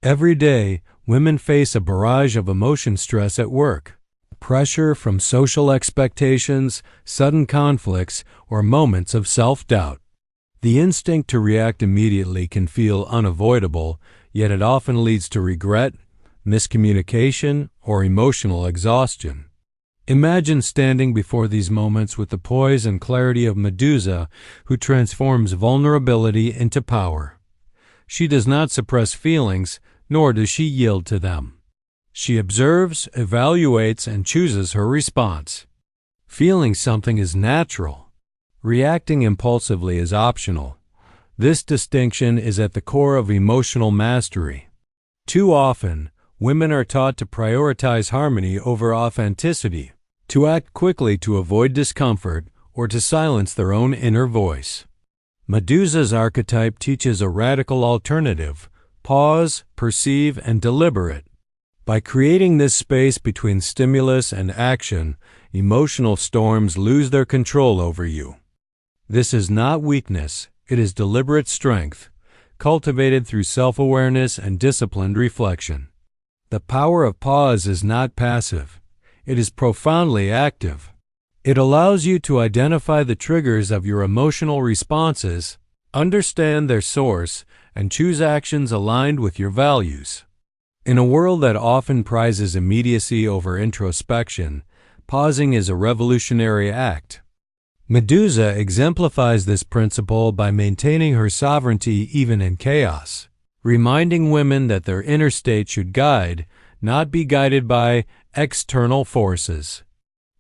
Every day, women face a barrage of emotion stress at work. Pressure from social expectations, sudden conflicts, or moments of self-doubt. The instinct to react immediately can feel unavoidable, yet it often leads to regret, miscommunication, or emotional exhaustion. Imagine standing before these moments with the poise and clarity of Meduza, who transforms vulnerability into power. She does not suppress feelings, nor does she yield to them. She observes, evaluates, and chooses her response. Feeling something is natural. Reacting impulsively is optional. This distinction is at the core of emotional mastery. Too often, women are taught to prioritize harmony over authenticity, to act quickly to avoid discomfort, or to silence their own inner voice. Meduza's archetype teaches a radical alternative: pause, perceive, and deliberate. By creating this space between stimulus and action, emotional storms lose their control over you. This is not weakness, it is deliberate strength, cultivated through self-awareness and disciplined reflection. The power of pause is not passive, it is profoundly active. It allows you to identify the triggers of your emotional responses, understand their source, and choose actions aligned with your values. In a world that often prizes immediacy over introspection, pausing is a revolutionary act. Meduza exemplifies this principle by maintaining her sovereignty even in chaos, reminding women that their inner state should guide, not be guided by, external forces.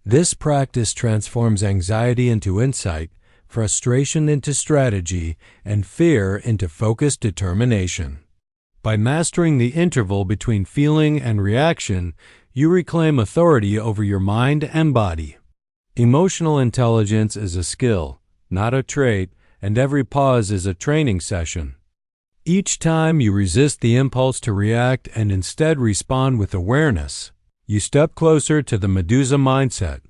This practice transforms anxiety into insight, frustration into strategy, and fear into focused determination. By mastering the interval between feeling and reaction, you reclaim authority over your mind and body. Emotional intelligence is a skill, not a trait, and every pause is a training session. Each time you resist the impulse to react and instead respond with awareness, you step closer to the Meduza mindset,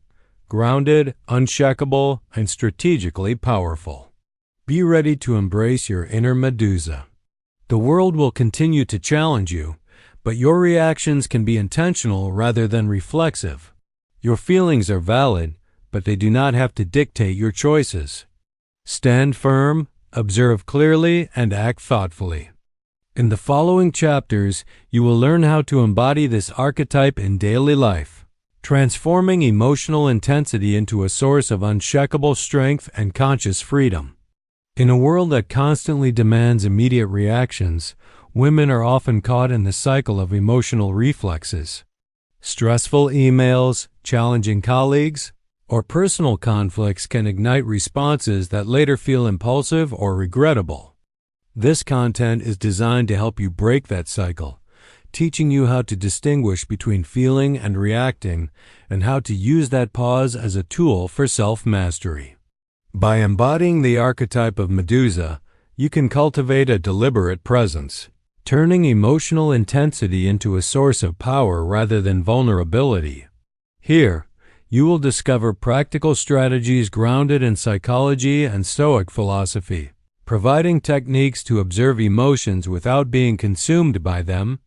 grounded, unshakable, and strategically powerful. Be ready to embrace your inner Meduza. The world will continue to challenge you, but your reactions can be intentional rather than reflexive. Your feelings are valid, but they do not have to dictate your choices. Stand firm, observe clearly, and act thoughtfully. In the following chapters, you will learn how to embody this archetype in daily life, transforming emotional intensity into a source of unshakable strength and conscious freedom. In a world that constantly demands immediate reactions, women are often caught in the cycle of emotional reflexes. Stressful emails, challenging colleagues, or personal conflicts can ignite responses that later feel impulsive or regrettable. This content is designed to help you break that cycle, teaching you how to distinguish between feeling and reacting, and how to use that pause as a tool for self-mastery. By embodying the archetype of Meduza, you can cultivate a deliberate presence, turning emotional intensity into a source of power rather than vulnerability. Here, you will discover practical strategies grounded in psychology and Stoic philosophy, providing techniques to observe emotions without being consumed by them.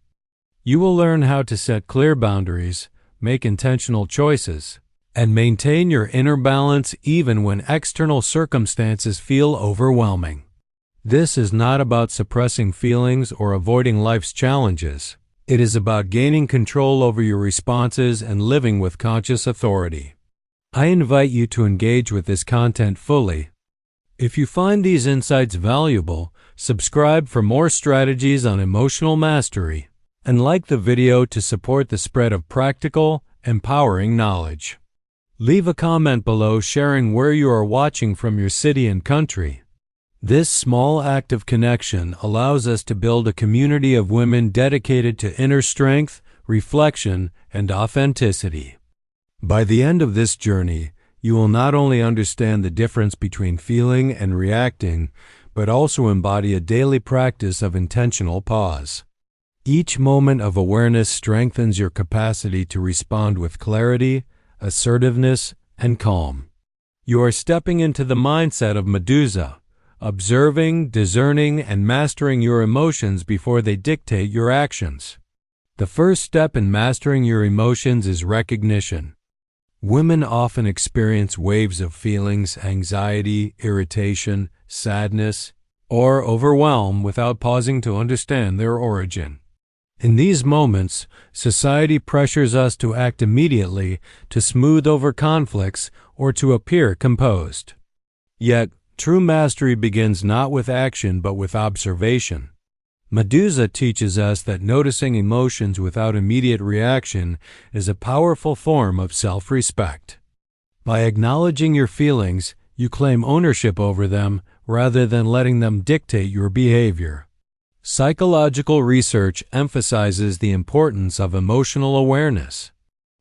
You will learn how to set clear boundaries, make intentional choices, and maintain your inner balance even when external circumstances feel overwhelming. This is not about suppressing feelings or avoiding life's challenges. It is about gaining control over your responses and living with conscious authority. I invite you to engage with this content fully. If you find these insights valuable, subscribe for more strategies on emotional mastery, and like the video to support the spread of practical, empowering knowledge. Leave a comment below sharing where you are watching from your city and country. This small act of connection allows us to build a community of women dedicated to inner strength, reflection, and authenticity. By the end of this journey, you will not only understand the difference between feeling and reacting, but also embody a daily practice of intentional pause. Each moment of awareness strengthens your capacity to respond with clarity, assertiveness, and calm. You are stepping into the mindset of Meduza, observing, discerning, and mastering your emotions before they dictate your actions. The first step in mastering your emotions is recognition. Women often experience waves of feelings, anxiety, irritation, sadness, or overwhelm without pausing to understand their origin. In these moments, society pressures us to act immediately, to smooth over conflicts, or to appear composed. Yet, true mastery begins not with action but with observation. Meduza teaches us that noticing emotions without immediate reaction is a powerful form of self-respect. By acknowledging your feelings, you claim ownership over them rather than letting them dictate your behavior. Psychological research emphasizes the importance of emotional awareness.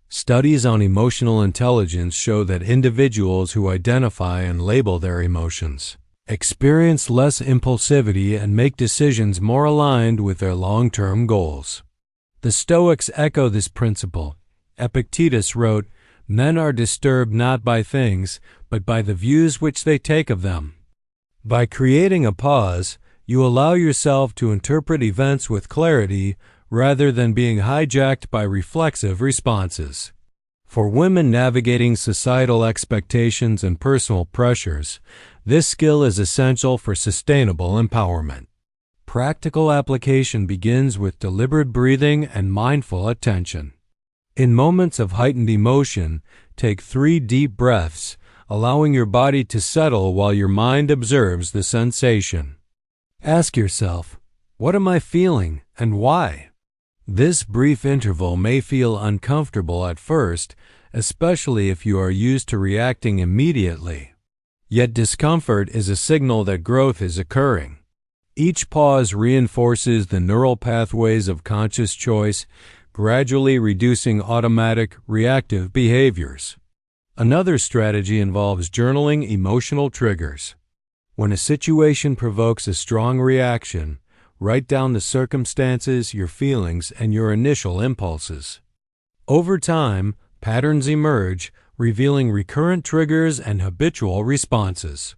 Studies on emotional intelligence show that individuals who identify and label their emotions experience less impulsivity and make decisions more aligned with their long-term goals. The Stoics echo this principle. Epictetus wrote, "Men are disturbed not by things, but by the views which they take of them." By creating a pause, you allow yourself to interpret events with clarity rather than being hijacked by reflexive responses. For women navigating societal expectations and personal pressures, this skill is essential for sustainable empowerment. Practical application begins with deliberate breathing and mindful attention. In moments of heightened emotion, take 3 deep breaths, allowing your body to settle while your mind observes the sensation. Ask yourself, what am I feeling and why? This brief interval may feel uncomfortable at first, especially if you are used to reacting immediately. Yet discomfort is a signal that growth is occurring. Each pause reinforces the neural pathways of conscious choice, gradually reducing automatic, reactive behaviors. Another strategy involves journaling emotional triggers. When a situation provokes a strong reaction, write down the circumstances, your feelings, and your initial impulses. Over time, patterns emerge, revealing recurrent triggers and habitual responses.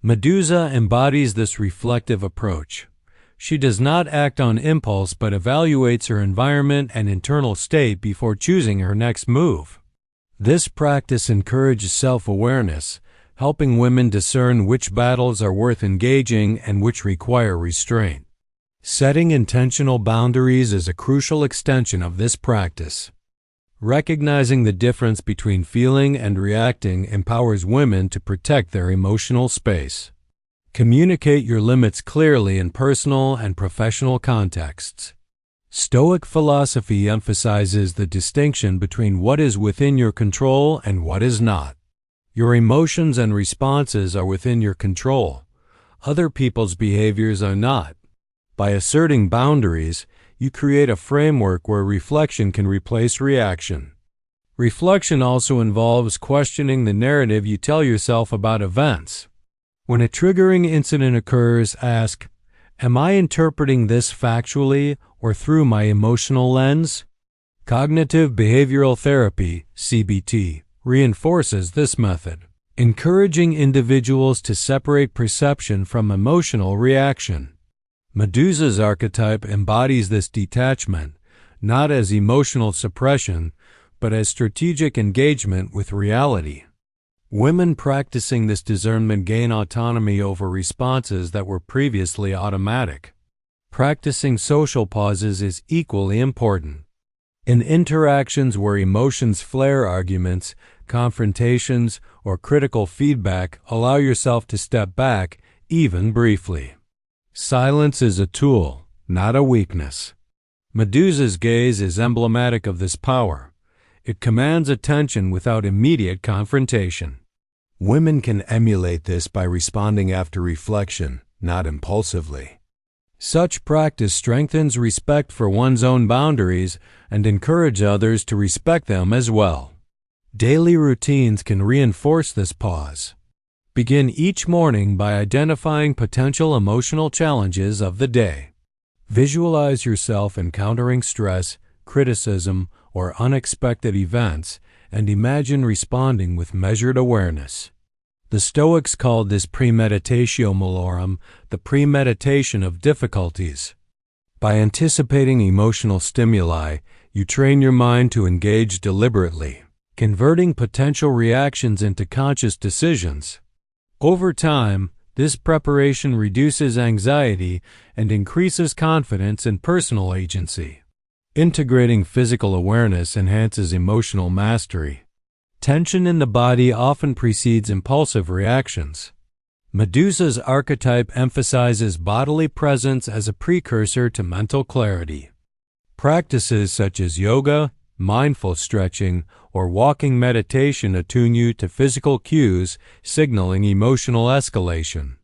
Meduza embodies this reflective approach. She does not act on impulse but evaluates her environment and internal state before choosing her next move. This practice encourages self-awareness, helping women discern which battles are worth engaging and which require restraint. Setting intentional boundaries is a crucial extension of this practice. Recognizing the difference between feeling and reacting empowers women to protect their emotional space. Communicate your limits clearly in personal and professional contexts. Stoic philosophy emphasizes the distinction between what is within your control and what is not. Your emotions and responses are within your control. Other people's behaviors are not. By asserting boundaries, you create a framework where reflection can replace reaction. Reflection also involves questioning the narrative you tell yourself about events. When a triggering incident occurs, ask, "Am I interpreting this factually or through my emotional lens?" Cognitive behavioral therapy, CBT, reinforces this method, encouraging individuals to separate perception from emotional reaction. Meduza's archetype embodies this detachment, not as emotional suppression, but as strategic engagement with reality. Women practicing this discernment gain autonomy over responses that were previously automatic. Practicing social pauses is equally important. In interactions where emotions flare, arguments, confrontations, or critical feedback, allow yourself to step back, even briefly. Silence is a tool, not a weakness. Meduza's gaze is emblematic of this power. It commands attention without immediate confrontation. Women can emulate this by responding after reflection, not impulsively. Such practice strengthens respect for one's own boundaries and encourages others to respect them as well. Daily routines can reinforce this pause. Begin each morning by identifying potential emotional challenges of the day. Visualize yourself encountering stress, criticism, or unexpected events, and imagine responding with measured awareness. The Stoics called this premeditatio malorum, the premeditation of difficulties. By anticipating emotional stimuli, you train your mind to engage deliberately, converting potential reactions into conscious decisions. Over time, this preparation reduces anxiety and increases confidence in personal agency. Integrating physical awareness enhances emotional mastery. Tension in the body often precedes impulsive reactions. Meduza's archetype emphasizes bodily presence as a precursor to mental clarity. Practices such as yoga, mindful stretching, or walking meditation attune you to physical cues, signaling emotional escalation.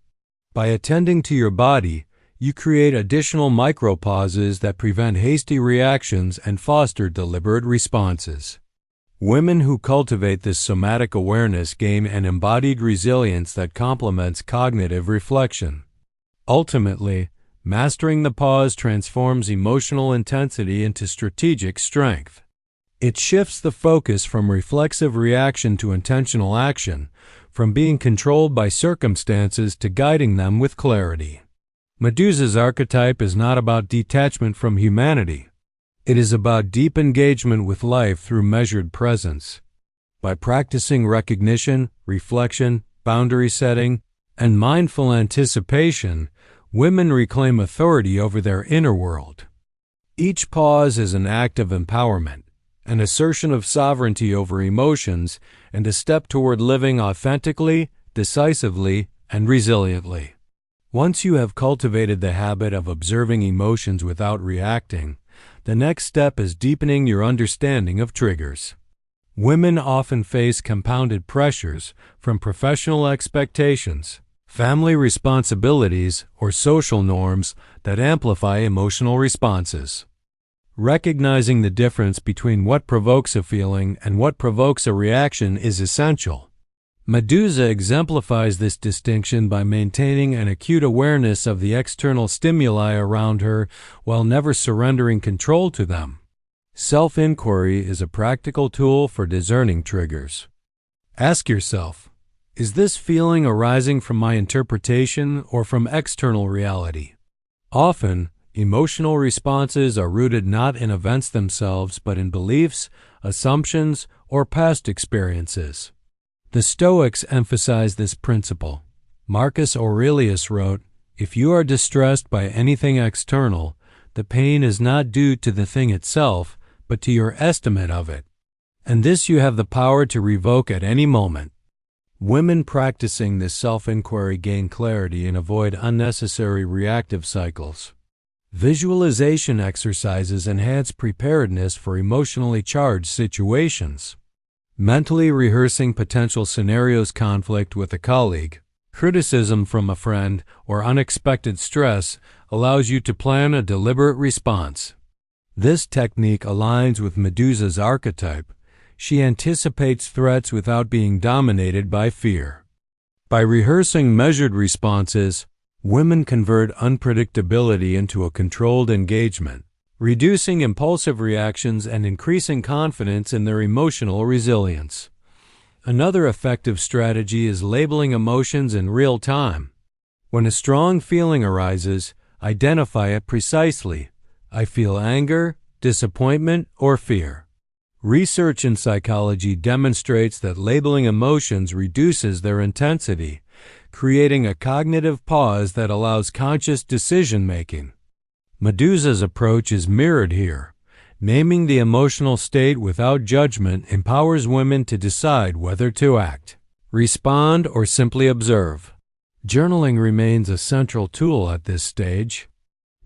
By attending to your body, you create additional micropauses that prevent hasty reactions and foster deliberate responses. Women who cultivate this somatic awareness gain an embodied resilience that complements cognitive reflection. Ultimately, mastering the pause transforms emotional intensity into strategic strength. It shifts the focus from reflexive reaction to intentional action, from being controlled by circumstances to guiding them with clarity. Meduza's archetype is not about detachment from humanity. It is about deep engagement with life through measured presence. By practicing recognition, reflection, boundary setting, and mindful anticipation, women reclaim authority over their inner world. Each pause is an act of empowerment, an assertion of sovereignty over emotions, and a step toward living authentically, decisively, and resiliently. Once you have cultivated the habit of observing emotions without reacting, the next step is deepening your understanding of triggers. Women often face compounded pressures from professional expectations, family responsibilities, or social norms that amplify emotional responses. Recognizing the difference between what provokes a feeling and what provokes a reaction is essential. Meduza exemplifies this distinction by maintaining an acute awareness of the external stimuli around her while never surrendering control to them. Self-inquiry is a practical tool for discerning triggers. Ask yourself, is this feeling arising from my interpretation or from external reality? Often, emotional responses are rooted not in events themselves but in beliefs, assumptions, or past experiences. The Stoics emphasize this principle. Marcus Aurelius wrote, "If you are distressed by anything external, the pain is not due to the thing itself, but to your estimate of it. And this you have the power to revoke at any moment." Women practicing this self-inquiry gain clarity and avoid unnecessary reactive cycles. Visualization exercises enhance preparedness for emotionally charged situations. Mentally rehearsing potential scenarios, conflict with a colleague, criticism from a friend, or unexpected stress allows you to plan a deliberate response. This technique aligns with Meduza's archetype. She anticipates threats without being dominated by fear. By rehearsing measured responses, women convert unpredictability into a controlled engagement, reducing impulsive reactions and increasing confidence in their emotional resilience. Another effective strategy is labeling emotions in real time. When a strong feeling arises, identify it precisely. I feel anger, disappointment, or fear. Research in psychology demonstrates that labeling emotions reduces their intensity, creating a cognitive pause that allows conscious decision-making. Meduza's approach is mirrored here. Naming the emotional state without judgment empowers women to decide whether to act, respond, or simply observe. Journaling remains a central tool at this stage.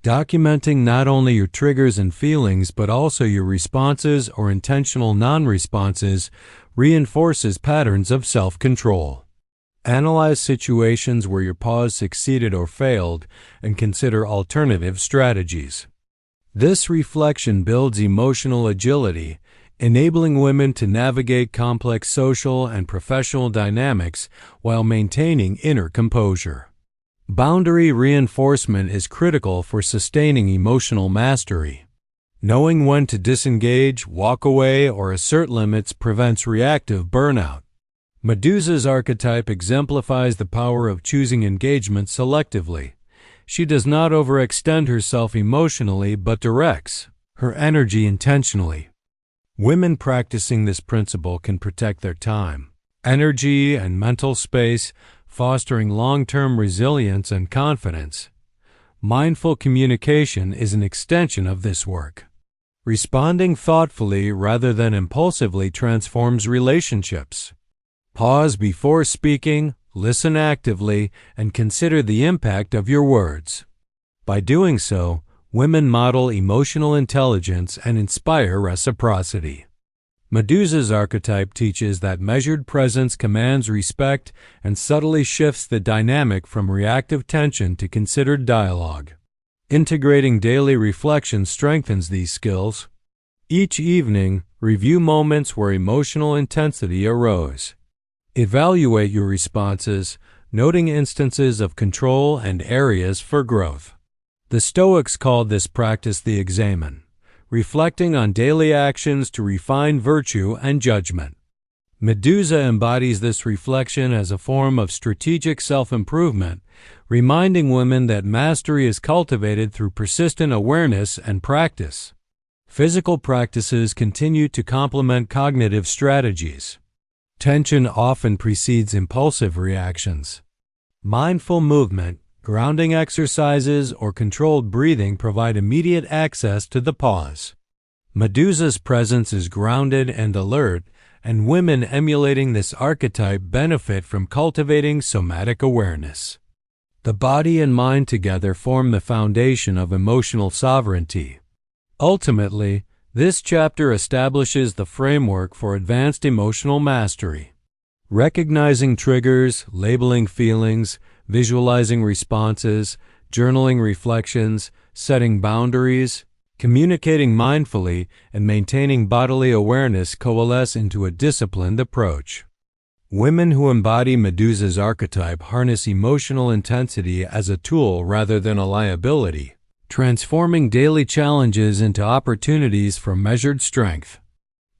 Documenting not only your triggers and feelings but also your responses or intentional non-responses reinforces patterns of self-control. Analyze situations where your pause succeeded or failed and consider alternative strategies. This reflection builds emotional agility, enabling women to navigate complex social and professional dynamics while maintaining inner composure. Boundary reinforcement is critical for sustaining emotional mastery. Knowing when to disengage, walk away, or assert limits prevents reactive burnout. Meduza's archetype exemplifies the power of choosing engagement selectively. She does not overextend herself emotionally but directs her energy intentionally. Women practicing this principle can protect their time, energy, and mental space, fostering long-term resilience and confidence. Mindful communication is an extension of this work. Responding thoughtfully rather than impulsively transforms relationships. Pause before speaking, listen actively, and consider the impact of your words. By doing so, women model emotional intelligence and inspire reciprocity. Meduza's archetype teaches that measured presence commands respect and subtly shifts the dynamic from reactive tension to considered dialogue. Integrating daily reflection strengthens these skills. Each evening, review moments where emotional intensity arose. Evaluate your responses, noting instances of control and areas for growth. The Stoics called this practice the examen, reflecting on daily actions to refine virtue and judgment. Meduza embodies this reflection as a form of strategic self-improvement, reminding women that mastery is cultivated through persistent awareness and practice. Physical practices continue to complement cognitive strategies. Tension often precedes impulsive reactions. Mindful movement, grounding exercises, or controlled breathing provide immediate access to the pause. Meduza's presence is grounded and alert, and women emulating this archetype benefit from cultivating somatic awareness. The body and mind together form the foundation of emotional sovereignty. Ultimately, this chapter establishes the framework for advanced emotional mastery. Recognizing triggers, labeling feelings, visualizing responses, journaling reflections, setting boundaries, communicating mindfully, and maintaining bodily awareness coalesce into a disciplined approach. Women who embody Meduza's archetype harness emotional intensity as a tool rather than a liability, transforming daily challenges into opportunities for measured strength.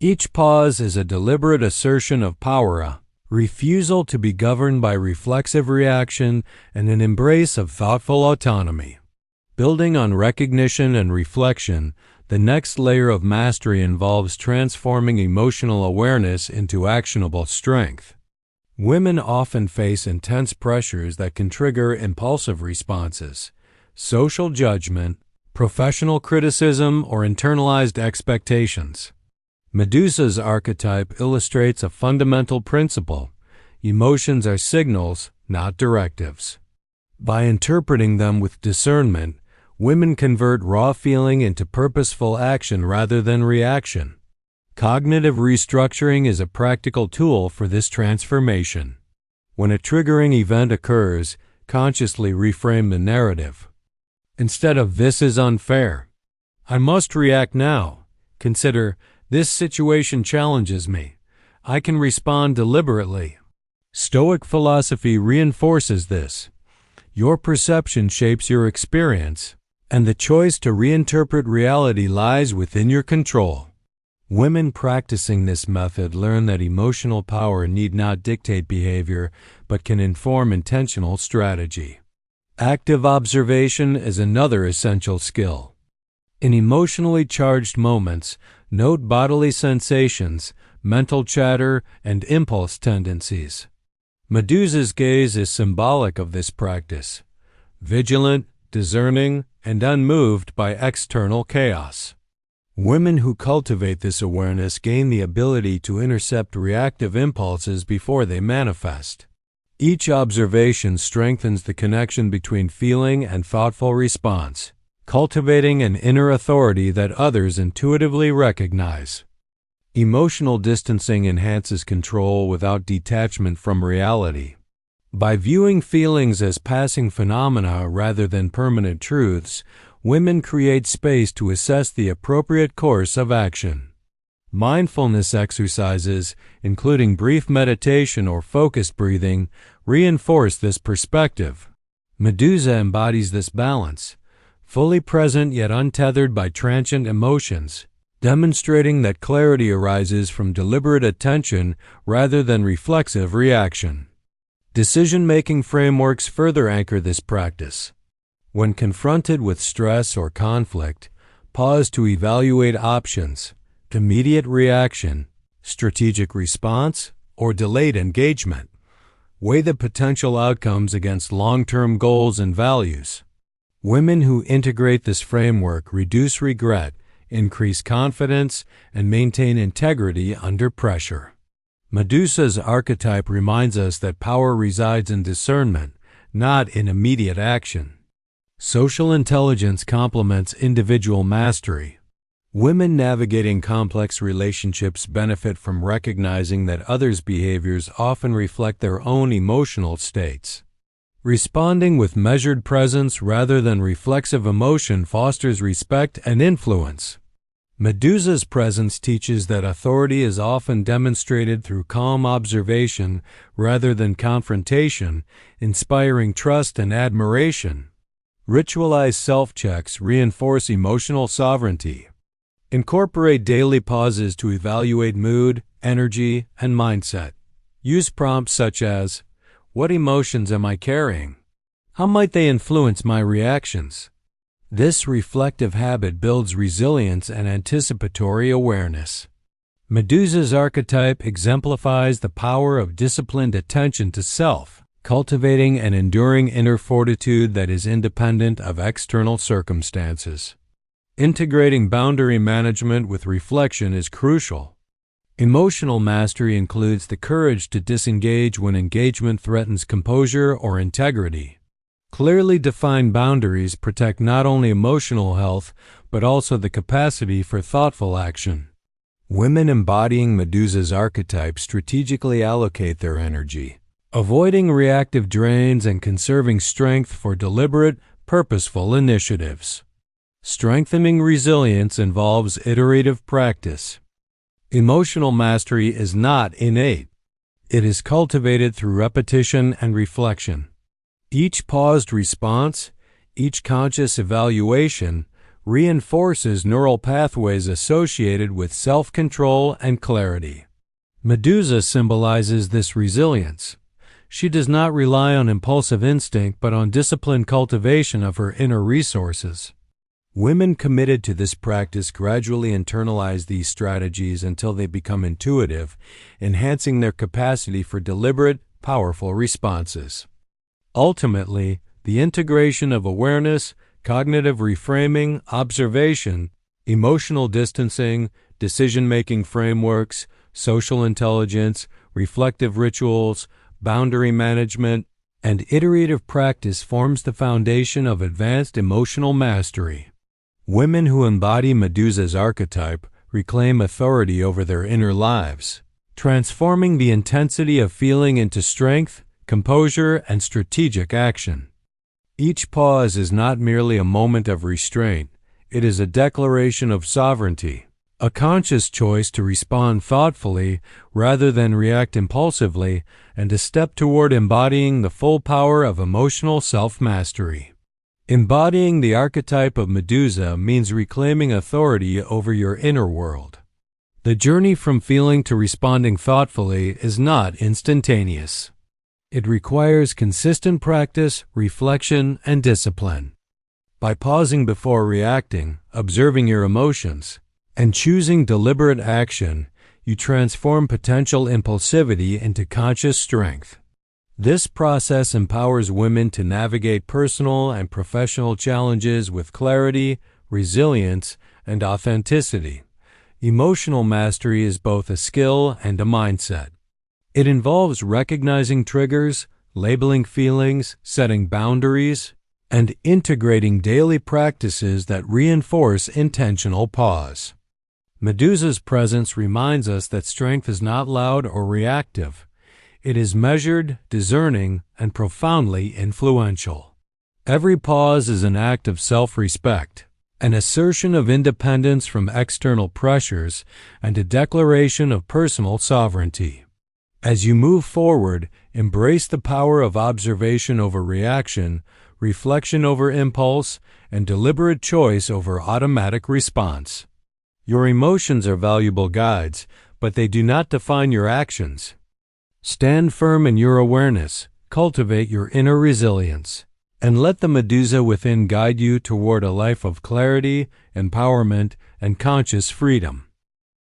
Each pause is a deliberate assertion of power, a refusal to be governed by reflexive reaction, and an embrace of thoughtful autonomy. Building on recognition and reflection, the next layer of mastery involves transforming emotional awareness into actionable strength. Women often face intense pressures that can trigger impulsive responses, social judgment, professional criticism, or internalized expectations. Meduza's archetype illustrates a fundamental principle: emotions are signals, not directives. By interpreting them with discernment, women convert raw feeling into purposeful action rather than reaction. Cognitive restructuring is a practical tool for this transformation. When a triggering event occurs, consciously reframe the narrative. Instead of "this is unfair," "I must react now," consider "this situation challenges me. I can respond deliberately." Stoic philosophy reinforces this. Your perception shapes your experience, and the choice to reinterpret reality lies within your control. Women practicing this method learn that emotional power need not dictate behavior, but can inform intentional strategy. Active observation is another essential skill. In emotionally charged moments, note bodily sensations, mental chatter, and impulse tendencies. Meduza's gaze is symbolic of this practice, vigilant, discerning, and unmoved by external chaos. Women who cultivate this awareness gain the ability to intercept reactive impulses before they manifest. Each observation strengthens the connection between feeling and thoughtful response, cultivating an inner authority that others intuitively recognize. Emotional distancing enhances control without detachment from reality. By viewing feelings as passing phenomena rather than permanent truths, women create space to assess the appropriate course of action. Mindfulness exercises, including brief meditation or focused breathing, reinforce this perspective. Meduza embodies this balance, fully present yet untethered by transient emotions, demonstrating that clarity arises from deliberate attention rather than reflexive reaction. Decision-making frameworks further anchor this practice. When confronted with stress or conflict, pause to evaluate options: immediate reaction, strategic response, or delayed engagement. Weigh the potential outcomes against long-term goals and values. Women who integrate this framework reduce regret, increase confidence, and maintain integrity under pressure. Meduza's archetype reminds us that power resides in discernment, not in immediate action. Social intelligence complements individual mastery. Women navigating complex relationships benefit from recognizing that others' behaviors often reflect their own emotional states. Responding with measured presence rather than reflexive emotion fosters respect and influence. Meduza's presence teaches that authority is often demonstrated through calm observation rather than confrontation, inspiring trust and admiration. Ritualized self-checks reinforce emotional sovereignty. Incorporate daily pauses to evaluate mood, energy, and mindset. Use prompts such as, "What emotions am I carrying? How might they influence my reactions?" This reflective habit builds resilience and anticipatory awareness. Meduza's archetype exemplifies the power of disciplined attention to self, cultivating an enduring inner fortitude that is independent of external circumstances. Integrating boundary management with reflection is crucial. Emotional mastery includes the courage to disengage when engagement threatens composure or integrity. Clearly defined boundaries protect not only emotional health, but also the capacity for thoughtful action. Women embodying Meduza's archetype strategically allocate their energy, avoiding reactive drains and conserving strength for deliberate, purposeful initiatives. Strengthening resilience involves iterative practice. Emotional mastery is not innate. It is cultivated through repetition and reflection. Each paused response, each conscious evaluation, reinforces neural pathways associated with self-control and clarity. Meduza symbolizes this resilience. She does not rely on impulsive instinct but on disciplined cultivation of her inner resources. Women committed to this practice gradually internalize these strategies until they become intuitive, enhancing their capacity for deliberate, powerful responses. Ultimately, the integration of awareness, cognitive reframing, observation, emotional distancing, decision-making frameworks, social intelligence, reflective rituals, boundary management, and iterative practice forms the foundation of advanced emotional mastery. Women who embody Meduza's archetype reclaim authority over their inner lives, transforming the intensity of feeling into strength, composure, and strategic action. Each pause is not merely a moment of restraint, it is a declaration of sovereignty, a conscious choice to respond thoughtfully rather than react impulsively, and a step toward embodying the full power of emotional self-mastery. Embodying the archetype of Meduza means reclaiming authority over your inner world. The journey from feeling to responding thoughtfully is not instantaneous. It requires consistent practice, reflection, and discipline. By pausing before reacting, observing your emotions, and choosing deliberate action, you transform potential impulsivity into conscious strength. This process empowers women to navigate personal and professional challenges with clarity, resilience, and authenticity. Emotional mastery is both a skill and a mindset. It involves recognizing triggers, labeling feelings, setting boundaries, and integrating daily practices that reinforce intentional pause. Meduza's presence reminds us that strength is not loud or reactive. It is measured, discerning, and profoundly influential. Every pause is an act of self-respect, an assertion of independence from external pressures, and a declaration of personal sovereignty. As you move forward, embrace the power of observation over reaction, reflection over impulse, and deliberate choice over automatic response. Your emotions are valuable guides, but they do not define your actions. Stand firm in your awareness, cultivate your inner resilience, and let the Meduza within guide you toward a life of clarity, empowerment, and conscious freedom.